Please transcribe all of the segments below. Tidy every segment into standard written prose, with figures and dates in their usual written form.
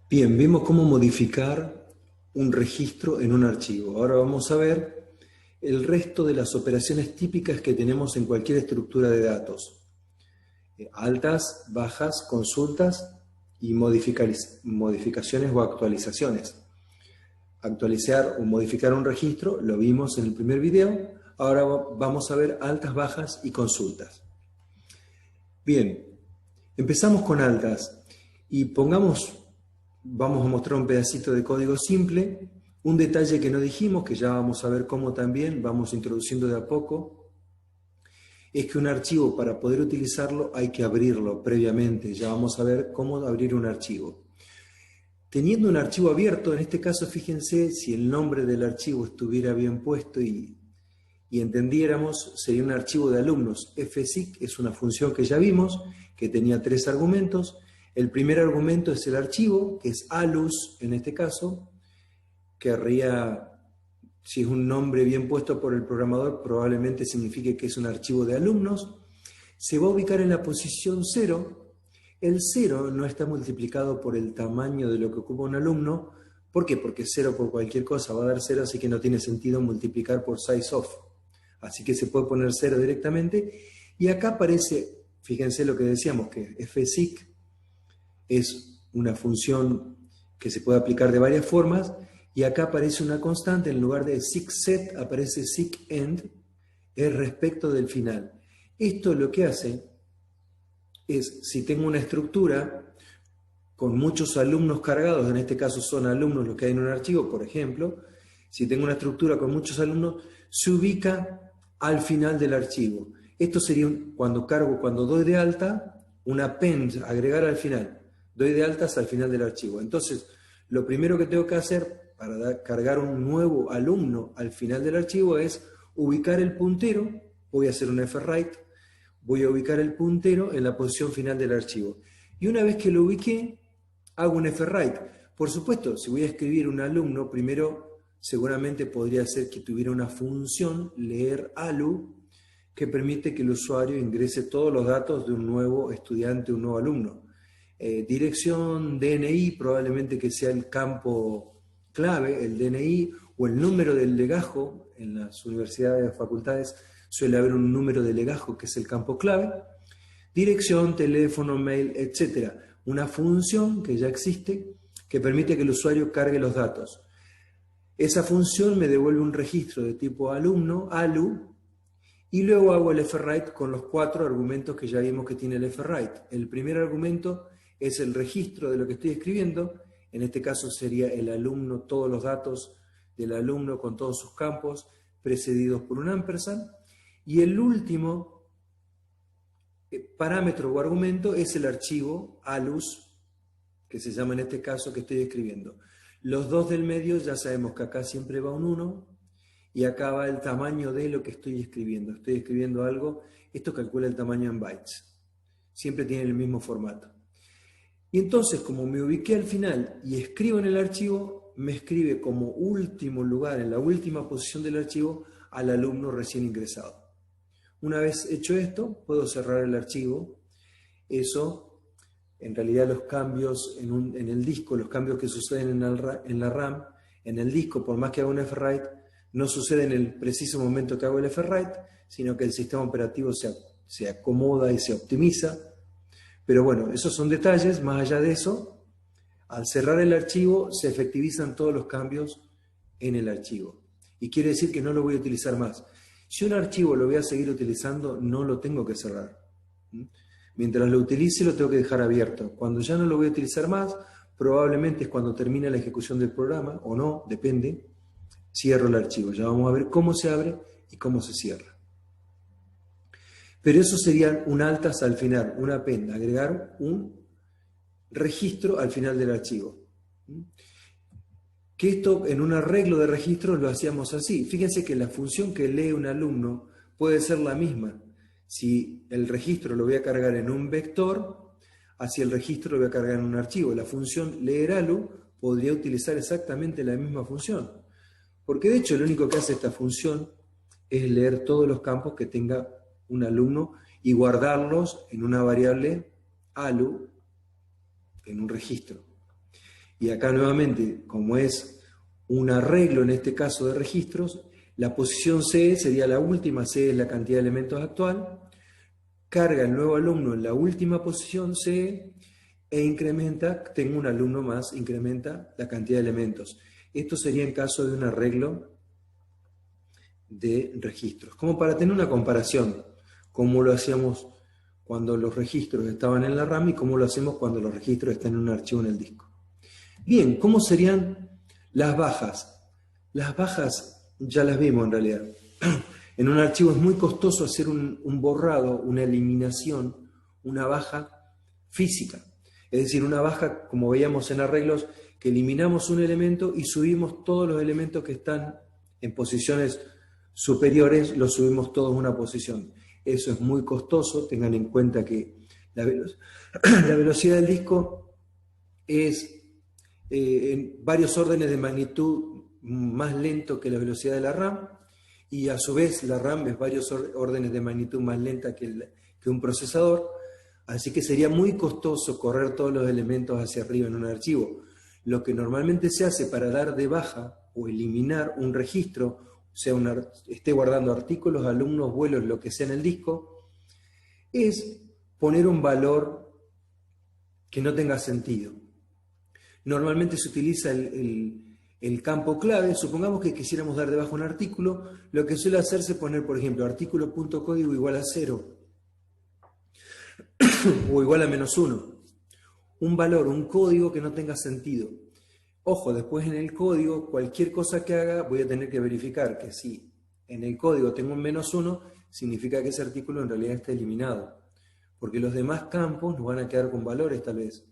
Bien, vimos cómo modificar un registro en un archivo. Ahora vamos a ver el resto de las operaciones típicas que tenemos en cualquier estructura de datos. Altas, bajas, consultas y modificaciones o actualizaciones. Actualizar o modificar un registro, lo vimos en el primer video. Ahora vamos a ver altas, bajas y consultas. Bien, empezamos con altas y vamos a mostrar un pedacito de código simple, un detalle que no dijimos, que ya vamos a ver cómo también vamos introduciendo de a poco, es que un archivo para poder utilizarlo hay que abrirlo previamente. Ya vamos a ver cómo abrir un archivo. Teniendo un archivo abierto, en este caso fíjense si el nombre del archivo estuviera bien puesto y entendiéramos, sería un archivo de alumnos. fsic es una función que ya vimos, que tenía 3 argumentos. El primer argumento es el archivo, que es alus en este caso. Querría, si es un nombre bien puesto por el programador, probablemente signifique que es un archivo de alumnos. Se va a ubicar en la posición 0. El 0 no está multiplicado por el tamaño de lo que ocupa un alumno. ¿Por qué? Porque 0 por cualquier cosa va a dar 0, así que no tiene sentido multiplicar por sizeof. Así que se puede poner 0 directamente. Y acá aparece, fíjense lo que decíamos, que fsic es una función que se puede aplicar de varias formas. Y acá aparece una constante, en lugar de sicset aparece sicend, es respecto del final. Esto lo que hace es, si tengo una estructura con muchos alumnos cargados, en este caso son alumnos los que hay en un archivo, por ejemplo, si tengo una estructura con muchos alumnos, se ubica al final del archivo. Esto sería cuando doy de alta, un append, agregar al final. Doy de altas al final del archivo. Entonces, lo primero que tengo que hacer para cargar un nuevo alumno al final del archivo es ubicar el puntero. Voy a hacer un fwrite, voy a ubicar el puntero en la posición final del archivo. Y una vez que lo ubiqué, hago un fwrite. Por supuesto, si voy a escribir un alumno, primero seguramente podría ser que tuviera una función, leer alu, que permite que el usuario ingrese todos los datos de un nuevo estudiante, un nuevo alumno. Dirección, DNI, probablemente que sea el campo clave, el DNI, o el número del legajo. En las universidades o facultades suele haber un número de legajo que es el campo clave. Dirección, teléfono, mail, etc. Una función que ya existe que permite que el usuario cargue los datos. Esa función me devuelve un registro de tipo alumno, alu, y luego hago el fwrite con los 4 argumentos que ya vimos que tiene el fwrite. El primer argumento es el registro de lo que estoy escribiendo. En este caso sería el alumno, todos los datos del alumno con todos sus campos, precedidos por un ampersand. Y el último parámetro o argumento es el archivo alus, que se llama en este caso que estoy escribiendo. Los dos del medio ya sabemos que acá siempre va un 1 y acá va el tamaño de lo que estoy escribiendo. Estoy escribiendo algo, esto calcula el tamaño en bytes. Siempre tiene el mismo formato. Y entonces, como me ubiqué al final y escribo en el archivo, me escribe como último lugar, en la última posición del archivo, al alumno recién ingresado. Una vez hecho esto, puedo cerrar el archivo. Eso, en realidad los cambios en el disco, los cambios que suceden en la RAM, en el disco, por más que haga un fwrite, no sucede en el preciso momento que hago el fwrite, sino que el sistema operativo se acomoda y se optimiza. Pero bueno, esos son detalles. Más allá de eso, al cerrar el archivo se efectivizan todos los cambios en el archivo. Y quiere decir que no lo voy a utilizar más. Si un archivo lo voy a seguir utilizando, no lo tengo que cerrar. Mientras lo utilice, lo tengo que dejar abierto. Cuando ya no lo voy a utilizar más, probablemente es cuando termine la ejecución del programa, o no, depende, cierro el archivo. Ya vamos a ver cómo se abre y cómo se cierra. Pero eso sería un altas al final, un append, agregar un registro al final del archivo. Que esto en un arreglo de registros lo hacíamos así. Fíjense que la función que lee un alumno puede ser la misma. Si el registro lo voy a cargar en un vector, así el registro lo voy a cargar en un archivo. La función leeralu podría utilizar exactamente la misma función. Porque de hecho lo único que hace esta función es leer todos los campos que tenga un alumno y guardarlos en una variable alu, en un registro. Y acá nuevamente, como es un arreglo en este caso de registros, la posición C sería la última, C es la cantidad de elementos actual, carga el nuevo alumno en la última posición C e incrementa, tengo un alumno más, incrementa la cantidad de elementos. Esto sería en caso de un arreglo de registros. Como para tener una comparación, cómo lo hacíamos cuando los registros estaban en la RAM y cómo lo hacemos cuando los registros están en un archivo en el disco. Bien, ¿cómo serían las bajas? Las bajas ya las vimos en realidad. En un archivo es muy costoso hacer un borrado, una eliminación, una baja física. Es decir, una baja, como veíamos en arreglos, que eliminamos un elemento y subimos todos los elementos que están en posiciones superiores, los subimos todos a una posición. Eso es muy costoso, tengan en cuenta que la velocidad del disco es en varios órdenes de magnitud más lento que la velocidad de la RAM, y a su vez la RAM es varios órdenes de magnitud más lenta que un procesador, así que sería muy costoso correr todos los elementos hacia arriba en un archivo. Lo que normalmente se hace para dar de baja o eliminar un registro, o sea, esté guardando artículos, alumnos, vuelos, lo que sea en el disco, es poner un valor que no tenga sentido. Normalmente se utiliza el campo clave. Supongamos que quisiéramos dar de baja un artículo, lo que suele hacerse es poner, por ejemplo, artículo.código igual a 0 o igual a -1. Un valor, un código que no tenga sentido. Ojo, después en el código, cualquier cosa que haga, voy a tener que verificar que si en el código tengo un -1, significa que ese artículo en realidad está eliminado. Porque los demás campos nos van a quedar con valores tal vez.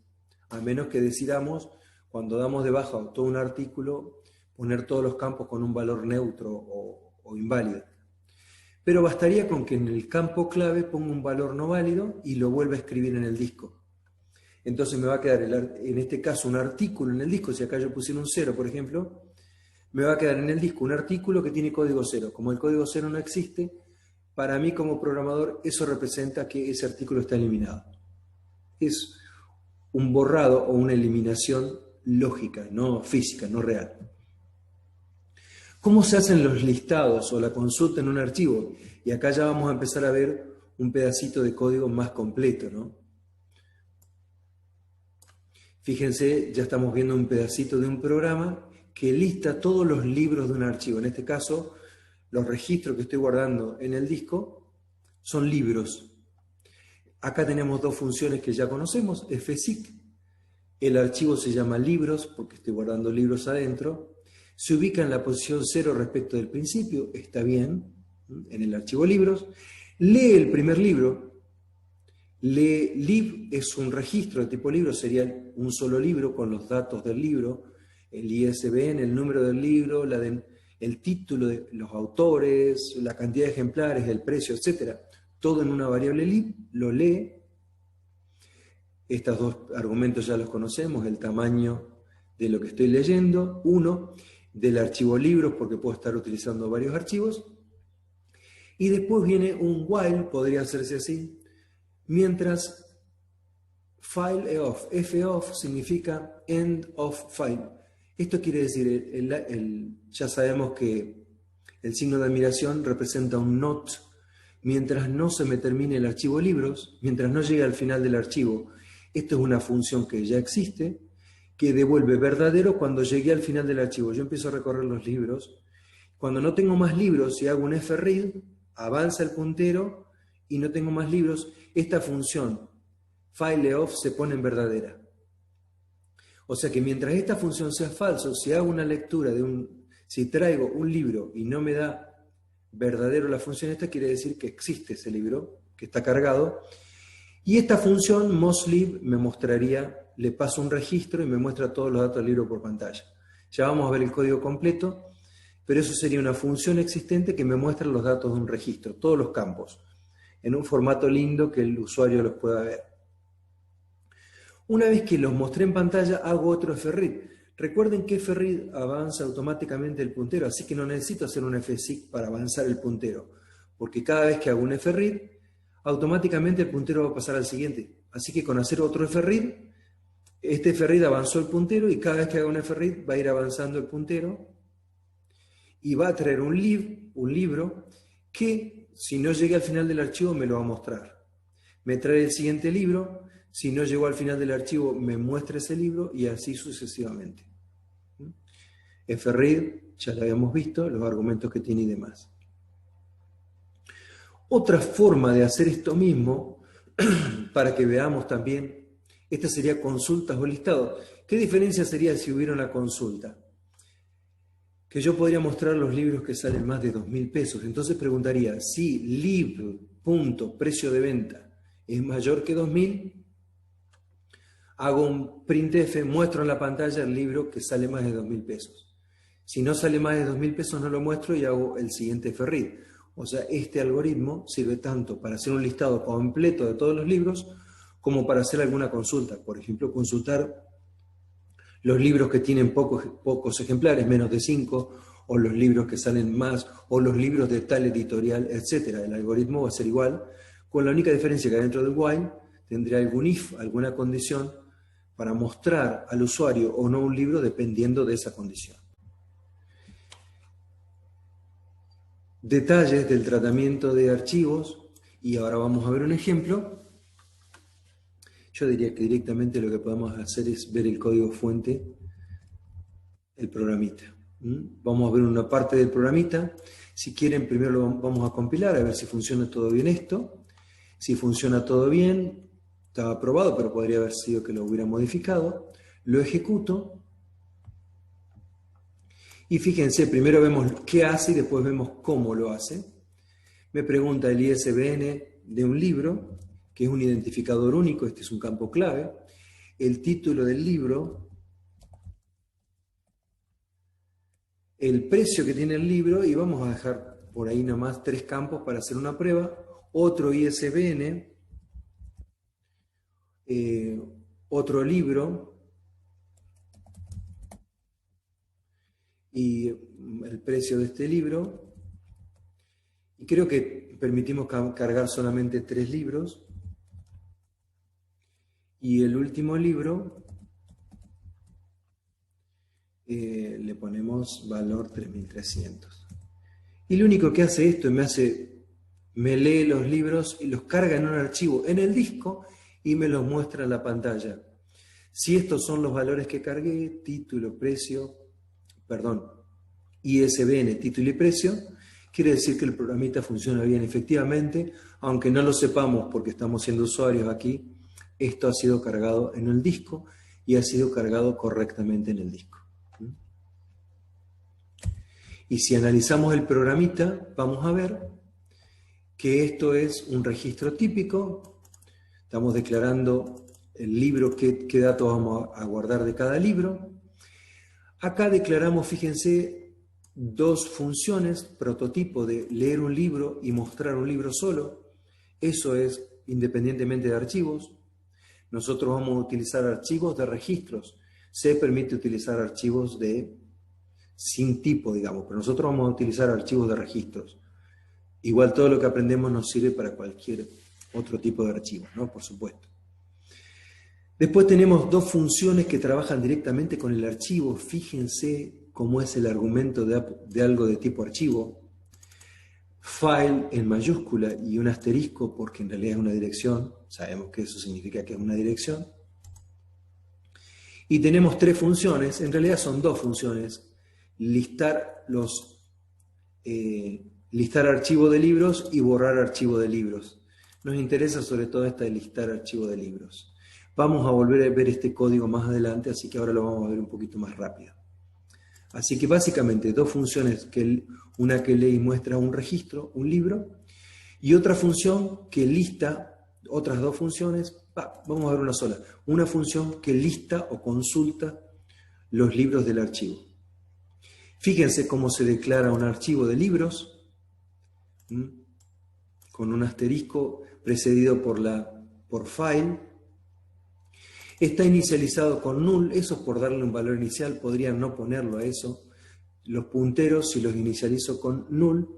A menos que decidamos, cuando damos de baja todo un artículo, poner todos los campos con un valor neutro o inválido. Pero bastaría con que en el campo clave ponga un valor no válido y lo vuelva a escribir en el disco. Entonces me va a quedar, en este caso, un artículo en el disco. Si acá yo pusiera un 0, por ejemplo, me va a quedar en el disco un artículo que tiene código 0. Como el código 0 no existe, para mí como programador eso representa que ese artículo está eliminado. Es un borrado o una eliminación lógica, no física, no real. ¿Cómo se hacen los listados o la consulta en un archivo? Y acá ya vamos a empezar a ver un pedacito de código más completo, ¿no? Fíjense, ya estamos viendo un pedacito de un programa que lista todos los libros de un archivo. En este caso, los registros que estoy guardando en el disco son libros. Acá tenemos dos funciones que ya conocemos, fsic. El archivo se llama libros porque estoy guardando libros adentro. Se ubica en la posición 0 respecto del principio, está bien, en el archivo libros. Lee el primer libro. Lib es un registro de tipo libro, sería un solo libro con los datos del libro, el ISBN, el número del libro, el título de los autores, la cantidad de ejemplares, el precio, etc. Todo en una variable lib, lo lee. Estos dos argumentos ya los conocemos, el tamaño de lo que estoy leyendo, uno, del archivo libros, porque puedo estar utilizando varios archivos, y después viene un while, podría hacerse así, mientras file off, foff significa end of file. Esto quiere decir, ya sabemos que el signo de admiración representa un not, mientras no se me termine el archivo libros, mientras no llegue al final del archivo. Esto es una función que ya existe, que devuelve verdadero cuando llegué al final del archivo. Yo empiezo a recorrer los libros. Cuando no tengo más libros, si hago un fread, avanza el puntero y no tengo más libros, esta función fileof se pone en verdadera. O sea que mientras esta función sea falso, si hago una lectura si traigo un libro y no me da verdadero la función esta, quiere decir que existe ese libro, que está cargado. Y esta función mostLib me mostraría, le paso un registro y me muestra todos los datos del libro por pantalla. Ya vamos a ver el código completo, pero eso sería una función existente que me muestra los datos de un registro, todos los campos, en un formato lindo que el usuario los pueda ver. Una vez que los mostré en pantalla, hago otro fread. Recuerden que fread avanza automáticamente el puntero, así que no necesito hacer un fsic para avanzar el puntero, porque cada vez que hago un fread, automáticamente el puntero va a pasar al siguiente. Así que con hacer otro fread, Este ferrit avanzó el puntero y cada vez que haga una ferrit va a ir avanzando el puntero y va a traer un libro que, si no llegué al final del archivo, me lo va a mostrar. Me trae el siguiente libro, si no llegó al final del archivo, me muestra ese libro y así sucesivamente. Ferrit, ya lo habíamos visto, los argumentos que tiene y demás. Otra forma de hacer esto mismo, para que veamos también, esta sería consultas o listados. ¿Qué diferencia sería si hubiera una consulta? Que yo podría mostrar los libros que salen más de 2.000 pesos. Entonces preguntaría, si precio de venta es mayor que 2.000, hago un printf, muestro en la pantalla el libro que sale más de 2.000 pesos. Si no sale más de 2.000 pesos no lo muestro y hago el siguiente ferrit. O sea, este algoritmo sirve tanto para hacer un listado completo de todos los libros como para hacer alguna consulta. Por ejemplo, consultar los libros que tienen pocos ejemplares, menos de 5, o los libros que salen más, o los libros de tal editorial, etc. El algoritmo va a ser igual, con la única diferencia que dentro del while tendría algún if, alguna condición, para mostrar al usuario o no un libro dependiendo de esa condición. Detalles del tratamiento de archivos, y ahora vamos a ver un ejemplo. Yo diría que directamente lo que podemos hacer es ver el código fuente, el programita. Vamos a ver una parte del programita. Si quieren, primero lo vamos a compilar, a ver si funciona todo bien esto. Si funciona todo bien, estaba aprobado, pero podría haber sido que lo hubiera modificado. Lo ejecuto. Y fíjense, primero vemos qué hace y después vemos cómo lo hace. Me pregunta el ISBN de un libro, que es un identificador único, este es un campo clave. El título del libro, el precio que tiene el libro, y vamos a dejar por ahí nomás 3 campos para hacer una prueba. Otro ISBN, otro libro, y el precio de este libro. Y creo que permitimos cargar solamente 3 libros. Y el último libro, le ponemos valor 3300. Y lo único que hace esto me lee los libros y los carga en un archivo en el disco y me los muestra en la pantalla. Si estos son los valores que cargué, título, precio, perdón, ISBN, título y precio, quiere decir que el programita funciona bien. Efectivamente, aunque no lo sepamos porque estamos siendo usuarios aquí, esto ha sido cargado en el disco y ha sido cargado correctamente en el disco. Y si analizamos el programita, vamos a ver que esto es un registro típico. Estamos declarando el libro, qué datos vamos a guardar de cada libro. Acá declaramos, fíjense, 2 funciones, prototipo de leer un libro y mostrar un libro solo. Eso es independientemente de archivos. Nosotros vamos a utilizar archivos de registros. Se permite utilizar archivos sin tipo, digamos, pero nosotros vamos a utilizar archivos de registros. Igual todo lo que aprendemos nos sirve para cualquier otro tipo de archivo, ¿no? Por supuesto. Después tenemos 2 funciones que trabajan directamente con el archivo. Fíjense cómo es el argumento de algo de tipo archivo. File en mayúscula y un asterisco porque en realidad es una dirección. Sabemos que eso significa que es una dirección. Y tenemos 3 funciones, en realidad son 2 funciones. Listar archivo de libros y borrar archivo de libros. Nos interesa sobre todo esta de listar archivo de libros. Vamos a volver a ver este código más adelante, así que ahora lo vamos a ver un poquito más rápido. Así que básicamente 2 funciones, una que lee y muestra un registro, un libro, y otra función que lista, otras 2 funciones, vamos a ver una sola, una función que lista o consulta los libros del archivo. Fíjense cómo se declara un archivo de libros, con un asterisco precedido por file. Está inicializado con null, eso es por darle un valor inicial, podría no ponerlo a eso. Los punteros, si los inicializo con null,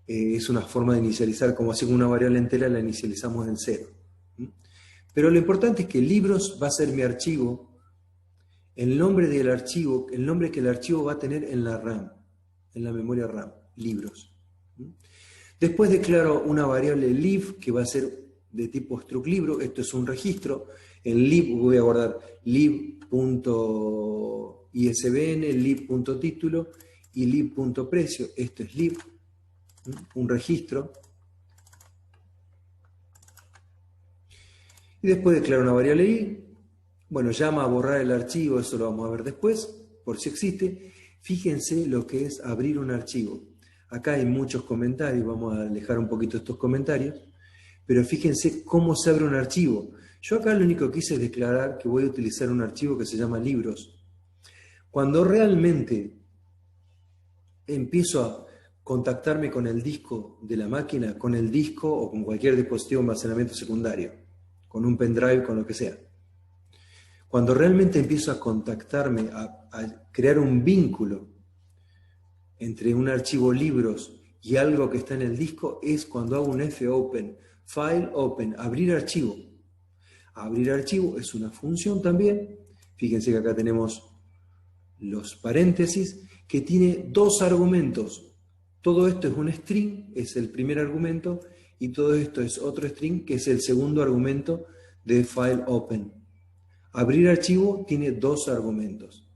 es una forma de inicializar, como así con una variable entera la inicializamos en 0. Pero lo importante es que libros va a ser mi archivo, el nombre del archivo, el nombre que el archivo va a tener en la RAM, en la memoria RAM, libros. Después declaro una variable lib que va a ser de tipo struct libro, esto es un registro. En lib voy a guardar lib.isbn, lib.título y lib.precio, esto es lib, un registro. Y después declaro una variable i. Bueno, llama a borrar el archivo, eso lo vamos a ver después, por si existe. Fíjense lo que es abrir un archivo. Acá hay muchos comentarios, vamos a alejar un poquito estos comentarios, pero fíjense cómo se abre un archivo. Yo acá lo único que hice es declarar que voy a utilizar un archivo que se llama libros. Cuando realmente empiezo a contactarme con el disco de la máquina, con el disco o con cualquier dispositivo de almacenamiento secundario, con un pendrive, con lo que sea. Cuando realmente empiezo a contactarme, a crear un vínculo entre un archivo libros y algo que está en el disco, es cuando hago un fopen, file open, abrir archivo. Abrir archivo es una función también. Fíjense que acá tenemos los paréntesis, que tiene dos argumentos. Todo esto es un string, es el primer argumento, y todo esto es otro string, que es el segundo argumento de file open. Abrir archivo tiene dos argumentos.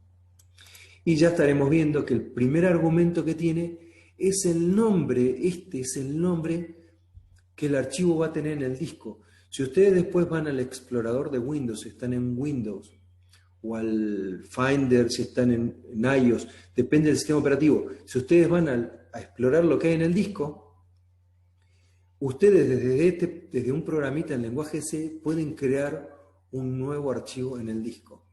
Y ya estaremos viendo que el primer argumento que tiene es el nombre, este es el nombre que el archivo va a tener en el disco. Si ustedes después van al explorador de Windows, si están en Windows, o al Finder, si están en iOS, depende del sistema operativo. Si ustedes van a explorar lo que hay en el disco, ustedes desde un programita en lenguaje C pueden crear un nuevo archivo en el disco.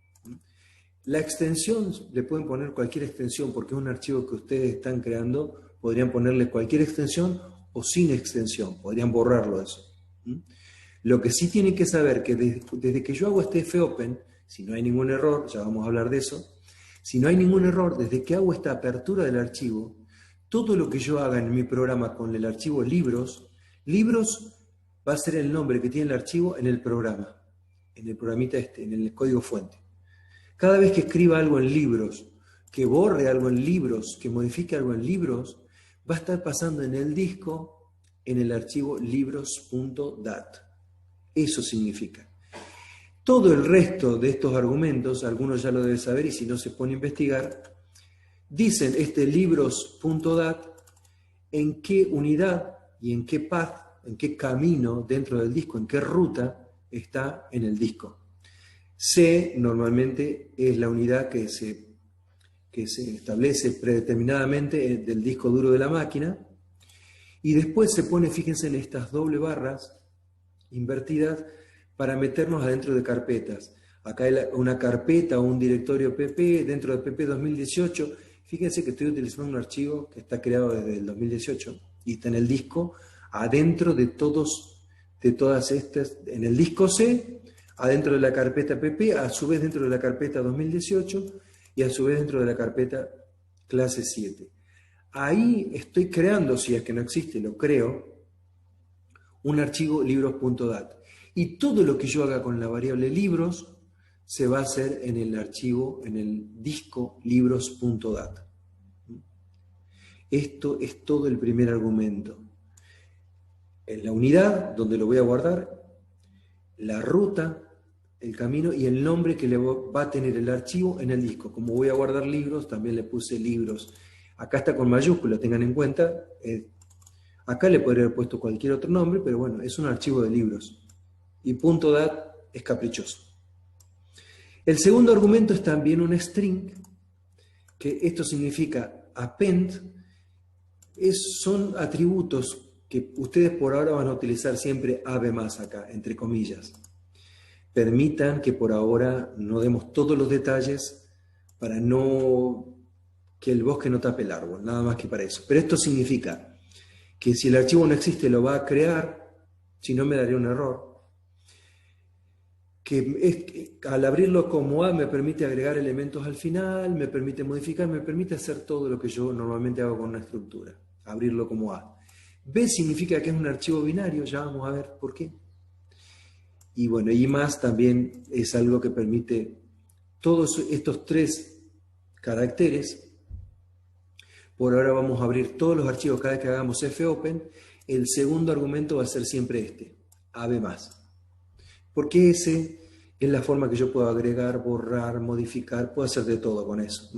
La extensión, le pueden poner cualquier extensión porque es un archivo que ustedes están creando, podrían ponerle cualquier extensión o sin extensión, podrían borrarlo eso. Lo que sí tienen que saber que desde que yo hago este fopen, si no hay ningún error, ya vamos a hablar de eso, si no hay ningún error, desde que hago esta apertura del archivo, todo lo que yo haga en mi programa con el archivo libros va a ser el nombre que tiene el archivo en el programa, en el programita en el código fuente. Cada vez que escriba algo en libros, que borre algo en libros, que modifique algo en libros, va a estar pasando en el disco en el archivo libros.dat. Eso significa. Todo el resto de estos argumentos, algunos ya lo deben saber y si no se pone a investigar, dicen este libros.dat en qué unidad y en qué path, en qué camino dentro del disco, en qué ruta está en el disco. C normalmente es la unidad que se establece predeterminadamente del disco duro de la máquina y después se pone, fíjense en estas doble barras invertidas para meternos adentro de carpetas. Acá hay una carpeta o un directorio PP dentro de PP 2018. Fíjense que estoy utilizando un archivo que está creado desde el 2018 y está en el disco adentro de todas estas, en el disco C, adentro de la carpeta PP, a su vez dentro de la carpeta 2018 y a su vez dentro de la carpeta clase 7. Ahí estoy creando, si es que no existe, lo creo, un archivo libros.dat. Y todo lo que yo haga con la variable libros se va a hacer en el archivo, en el disco libros.dat. Esto es todo el primer argumento. En la unidad donde lo voy a guardar, la ruta, el camino y el nombre que le va a tener el archivo en el disco. Como voy a guardar libros, también le puse libros. Acá está con mayúscula, tengan en cuenta. Acá le podría haber puesto cualquier otro nombre, pero bueno, es un archivo de libros. Y .dat es caprichoso. El segundo argumento es también un string, que esto significa append. Son atributos que ustedes por ahora van a utilizar siempre ave más acá, entre comillas. Permitan que por ahora no demos todos los detalles para que el bosque no tape el árbol, nada más que para eso. Pero esto significa que si el archivo no existe lo va a crear, si no me daría un error. Que al abrirlo como A me permite agregar elementos al final, me permite modificar, me permite hacer todo lo que yo normalmente hago con una estructura, abrirlo como A. B significa que es un archivo binario, ya vamos a ver por qué. Y bueno, y más también es algo que permite todos estos 3 caracteres. Por ahora vamos a abrir todos los archivos cada vez que hagamos fopen. El segundo argumento va a ser siempre este, AB+. Porque ese es la forma que yo puedo agregar, borrar, modificar, puedo hacer de todo con eso.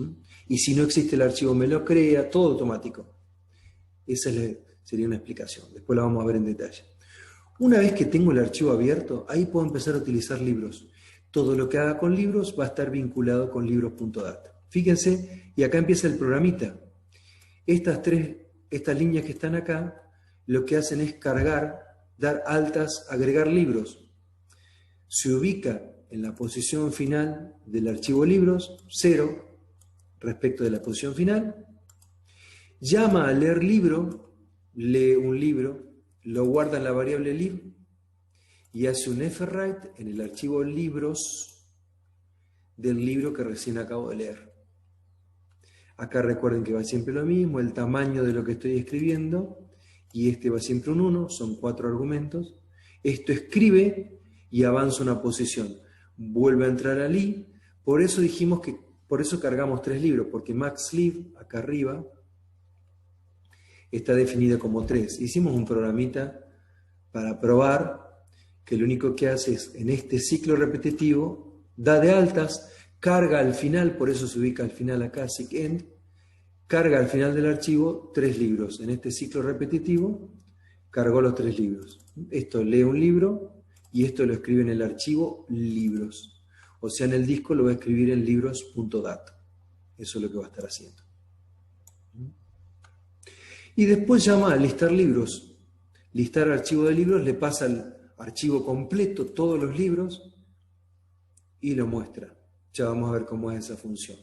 Y si no existe el archivo, me lo crea, todo automático. Esa sería una explicación. Después la vamos a ver en detalle. Una vez que tengo el archivo abierto, ahí puedo empezar a utilizar libros. Todo lo que haga con libros va a estar vinculado con libros.data. Fíjense, y acá empieza el programita. Estas líneas que están acá, lo que hacen es cargar, dar altas, agregar libros. Se ubica en la posición final del archivo libros, 0, respecto de la posición final. Llama a leer libro, lee un libro, lo guarda en la variable lib y hace un fwrite en el archivo libros del libro que recién acabo de leer. Acá recuerden que va siempre lo mismo, el tamaño de lo que estoy escribiendo, y este va siempre un 1, son 4 argumentos. Esto escribe y avanza una posición. Vuelve a entrar al i, por eso dijimos que, por eso cargamos 3 libros, porque maxlib, acá arriba, está definido como 3. Hicimos un programita para probar que lo único que hace es, en este ciclo repetitivo, da de altas, carga al final, por eso se ubica al final acá, SIGEND, carga al final del archivo 3 libros. En este ciclo repetitivo, cargó los 3 libros. Esto lee un libro y esto lo escribe en el archivo libros. O sea, en el disco lo va a escribir en libros.data. Eso es lo que va a estar haciendo. Y después llama a listar libros. Listar archivo de libros, le pasa al archivo completo, todos los libros, y lo muestra. Ya vamos a ver cómo es esa función.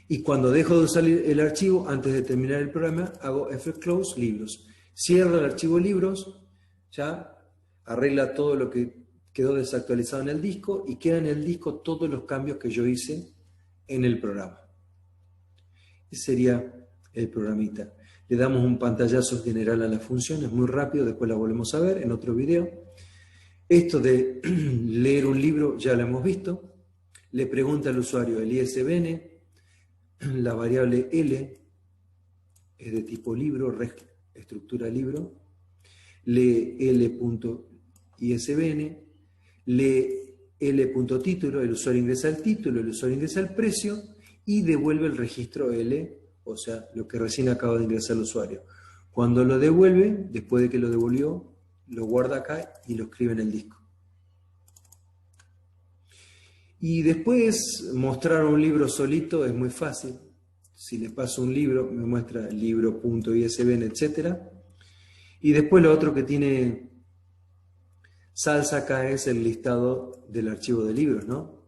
Y cuando dejo de usar el archivo, antes de terminar el programa, hago fclose libros. Cierra el archivo libros, ya arregla todo lo que quedó desactualizado en el disco y queda en el disco todos los cambios que yo hice en el programa. Ese sería el programita. Le damos un pantallazo general a la función, es muy rápido, después la volvemos a ver en otro video. Esto de leer un libro ya lo hemos visto. Le pregunta al usuario el ISBN, la variable L es de tipo libro, estructura libro, lee L.ISBN, lee L.título, el usuario ingresa el título, el usuario ingresa el precio y devuelve el registro L, o sea, lo que recién acaba de ingresar el usuario. Cuando lo devuelve, después de que lo devolvió, lo guarda acá y lo escribe en el disco. Y después mostrar un libro solito es muy fácil. Si le paso un libro, me muestra libro.isbn, etc. Y después lo otro que tiene salsa acá es el listado del archivo de libros, ¿no?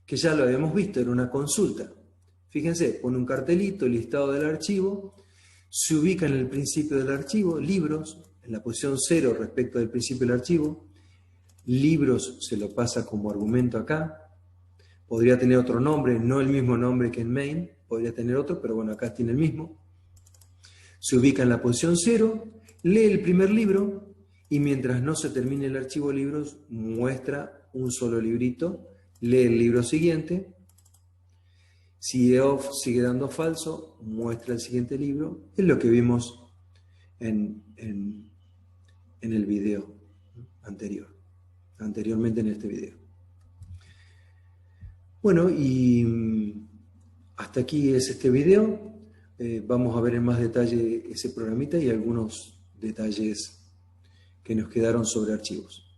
Que ya lo habíamos visto, era una consulta. Fíjense, pone un cartelito, listado del archivo, se ubica en el principio del archivo, libros, en la posición 0 respecto del principio del archivo, libros se lo pasa como argumento acá, podría tener otro nombre, no el mismo nombre que en main, podría tener otro, pero bueno, acá tiene el mismo. Se ubica en la posición 0, lee el primer libro y mientras no se termine el archivo libros, muestra un solo librito, lee el libro siguiente. Si off sigue dando falso, muestra el siguiente libro. Es lo que vimos en el video anteriormente en este video. Bueno, y hasta aquí es este video. Vamos a ver en más detalle ese programita y algunos detalles que nos quedaron sobre archivos.